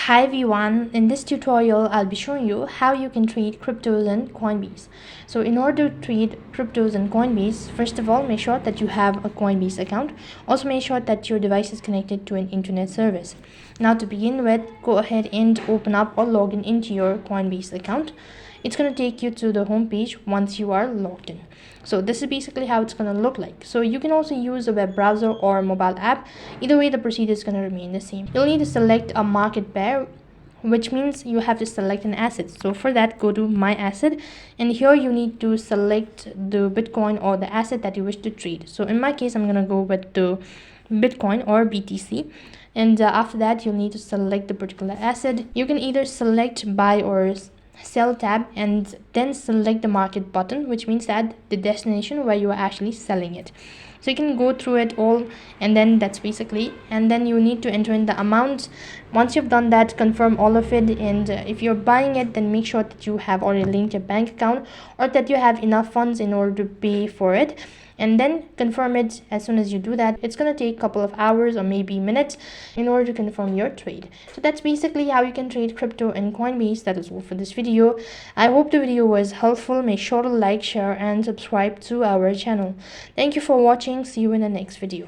Hi everyone, in this tutorial I'll be showing you how you can trade cryptos in Coinbase. So in order to trade cryptos in Coinbase, first of all make sure that you have a Coinbase account. Also make sure that your device is connected to an internet service. Now to begin with, go ahead and open up or log in into your Coinbase account. It's going to take you to the home page once you are logged in. So this is basically how it's going to look like. So you can also use a web browser or a mobile app. Either way, the procedure is going to remain the same. You'll need to select a market pair, which means you have to select an asset. So for that, go to my asset, and here you need to select the Bitcoin or the asset that you wish to trade. So in my case, I'm going to go with the Bitcoin or BTC. And after that, you'll need to select the particular asset. You can either select buy or sell tab and then select the market button, which means that the destination where you are actually selling it. So you can go through it all, and then that's basically, and then you need to enter in the amount. Once you've done that, confirm all of it, and if you're buying it, then make sure that you have already linked your bank account or that you have enough funds in order to pay for it, and then confirm it. As soon as you do that, it's going to take a couple of hours or maybe minutes in order to confirm your trade. So that's basically how you can trade crypto in Coinbase. That is all for this video. I hope the video was helpful. Make sure to like, share and subscribe to our channel. Thank you for watching. See you in the next video.